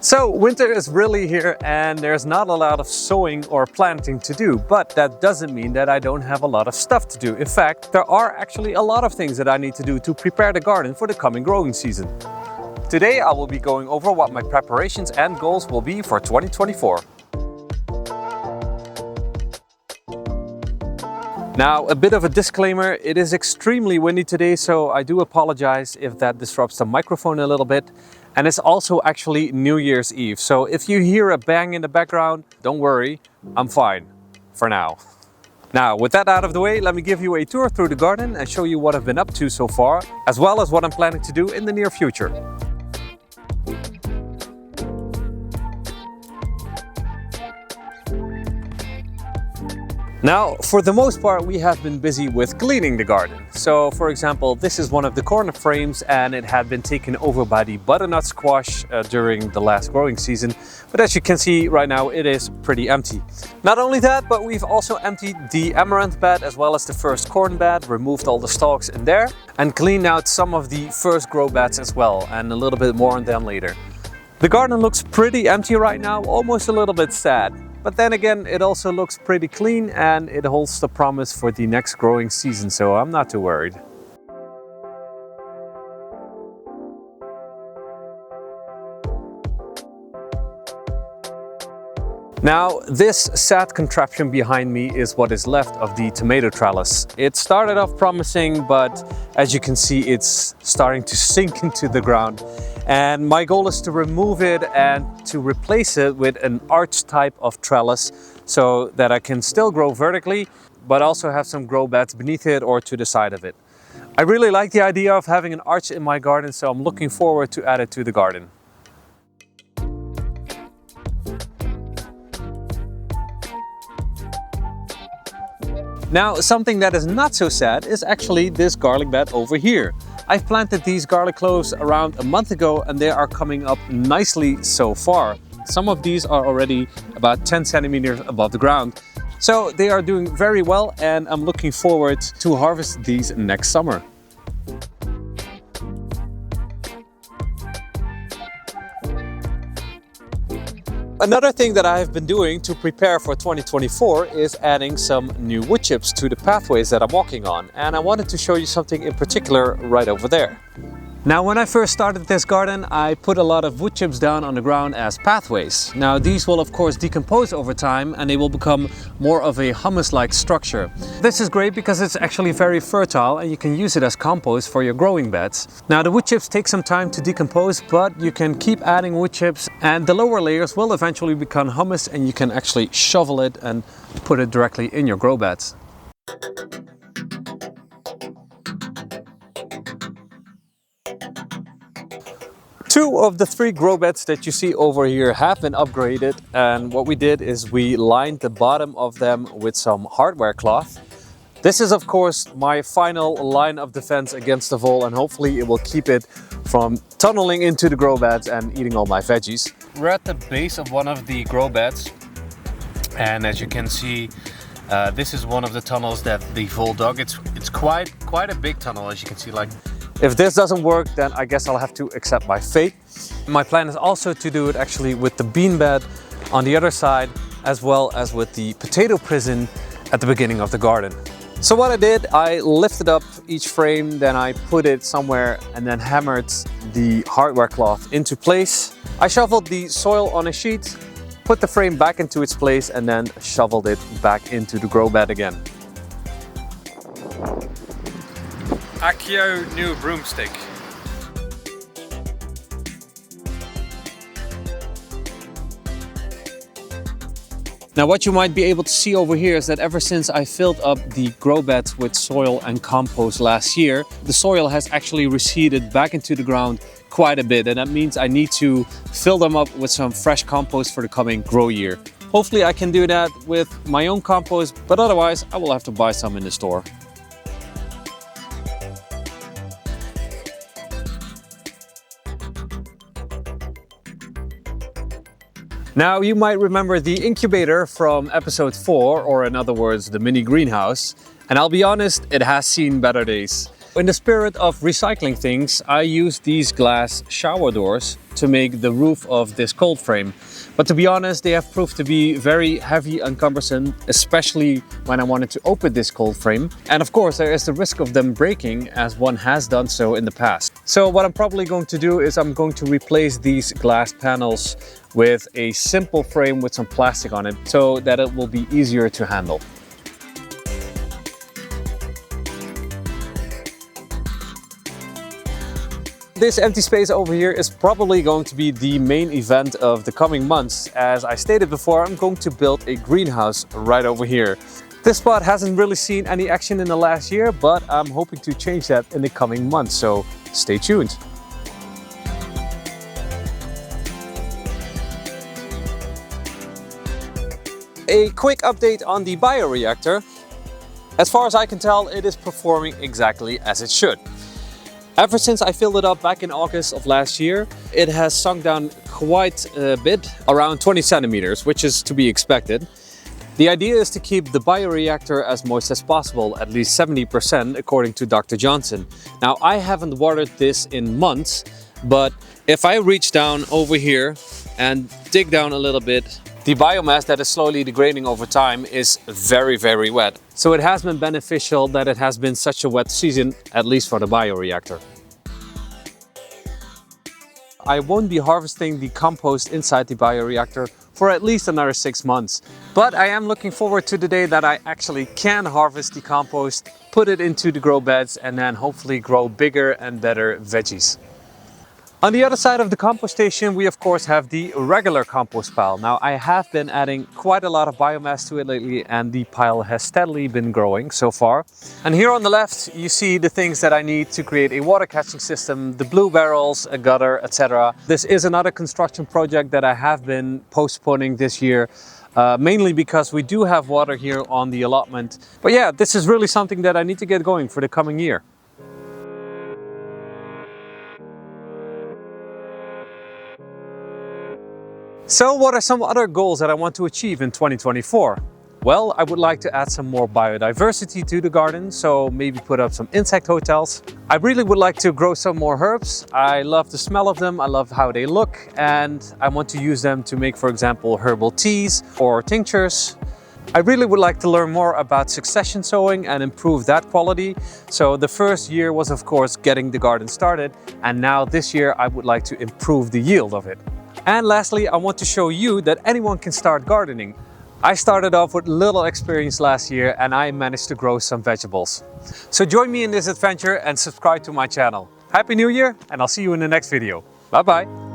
So winter is really here and there's not a lot of sowing or planting to do, but that doesn't mean that I don't have a lot of stuff to do. In fact, there are actually a lot of things that I need to do to prepare the garden for the coming growing season. Today I will be going over what my preparations and goals will be for 2024. Now, a bit of a disclaimer, it is extremely windy today, so I do apologize if that disrupts the microphone a little bit. And it's also actually New Year's Eve, so if you hear a bang in the background, don't worry, I'm fine for now. Now, with that out of the way, let me give you a tour through the garden and show you what I've been up to so far, as well as what I'm planning to do in the near future. Now, for the most part, we have been busy with cleaning the garden. So, for example, this is one of the corner frames and it had been taken over by the butternut squash during the last growing season. But as you can see right now, it is pretty empty. Not only that, but we've also emptied the amaranth bed as well as the first corn bed, removed all the stalks in there and cleaned out some of the first grow beds as well, and a little bit more on them later. The garden looks pretty empty right now, almost a little bit sad. But then again, it also looks pretty clean and it holds the promise for the next growing season, so I'm not too worried. Now, this sad contraption behind me is what is left of the tomato trellis. It started off promising, but as you can see, it's starting to sink into the ground. And my goal is to remove it and to replace it with an arch type of trellis so that I can still grow vertically, but also have some grow beds beneath it or to the side of it. I really like the idea of having an arch in my garden, so I'm looking forward to add it to the garden. Now, something that is not so sad is actually this garlic bed over here. I've planted these garlic cloves around a month ago and they are coming up nicely so far. Some of these are already about 10 centimeters above the ground. So they are doing very well and I'm looking forward to harvest these next summer. Another thing that I have been doing to prepare for 2024 is adding some new wood chips to the pathways that I'm walking on, and I wanted to show you something in particular right over there. Now, when I first started this garden, I put a lot of wood chips down on the ground as pathways. Now, these will of course decompose over time and they will become more of a humus-like structure. This is great because it's actually very fertile and you can use it as compost for your growing beds. Now, the wood chips take some time to decompose, but you can keep adding wood chips and the lower layers will eventually become humus and you can actually shovel it and put it directly in your grow beds. Two of the three grow beds that you see over here have been upgraded, and what we did is we lined the bottom of them with some hardware cloth. This is of course my final line of defense against the vole, and hopefully it will keep it from tunneling into the grow beds and eating all my veggies. We're at the base of one of the grow beds and as you can see, this is one of the tunnels that the vole dug. It's quite a big tunnel, as you can see. If this doesn't work, then I guess I'll have to accept my fate. My plan is also to do it actually with the bean bed on the other side, as well as with the potato prison at the beginning of the garden. So what I did, I lifted up each frame, then I put it somewhere and then hammered the hardware cloth into place. I shoveled the soil on a sheet, put the frame back into its place and then shoveled it back into the grow bed again. Accio new broomstick. Now, what you might be able to see over here is that ever since I filled up the grow beds with soil and compost last year, the soil has actually receded back into the ground quite a bit, and that means I need to fill them up with some fresh compost for the coming grow year. Hopefully I can do that with my own compost, but otherwise I will have to buy some in the store. Now, you might remember the incubator from episode 4, or in other words, the mini greenhouse. And I'll be honest, it has seen better days. In the spirit of recycling things, I use these glass shower doors to to make the roof of this cold frame. But to be honest, they have proved to be very heavy and cumbersome, especially when I wanted to open this cold frame. And of course, there is the risk of them breaking, as one has done so in the past. So what I'm probably going to do is I'm going to replace these glass panels with a simple frame with some plastic on it so that it will be easier to handle. This empty space over here is probably going to be the main event of the coming months. As I stated before, I'm going to build a greenhouse right over here. This spot hasn't really seen any action in the last year, but I'm hoping to change that in the coming months, so stay tuned. A quick update on the bioreactor. As far as I can tell, it is performing exactly as it should. Ever since I filled it up back in August of last year, it has sunk down quite a bit, around 20 centimeters, which is to be expected. The idea is to keep the bioreactor as moist as possible, at least 70% according to Dr. Johnson. Now, I haven't watered this in months, but if I reach down over here and dig down a little bit, the biomass that is slowly degrading over time is very, very wet. So it has been beneficial that it has been such a wet season, at least for the bioreactor. I won't be harvesting the compost inside the bioreactor for at least another 6 months. But I am looking forward to the day that I actually can harvest the compost, put it into the grow beds, and then hopefully grow bigger and better veggies. On the other side of the compost station, we of course have the regular compost pile. Now, I have been adding quite a lot of biomass to it lately, and the pile has steadily been growing so far. And here on the left, you see the things that I need to create a water catching system, the blue barrels, a gutter, etc. This is another construction project that I have been postponing this year, mainly because we do have water here on the allotment. But yeah, this is really something that I need to get going for the coming year. So what are some other goals that I want to achieve in 2024? Well, I would like to add some more biodiversity to the garden, so maybe put up some insect hotels. I really would like to grow some more herbs. I love the smell of them, I love how they look, and I want to use them to make, for example, herbal teas or tinctures. I really would like to learn more about succession sowing and improve that quality. So the first year was of course getting the garden started, and now this year I would like to improve the yield of it. And lastly, I want to show you that anyone can start gardening. I started off with little experience last year and I managed to grow some vegetables. So join me in this adventure and subscribe to my channel. Happy New Year, and I'll see you in the next video. Bye bye.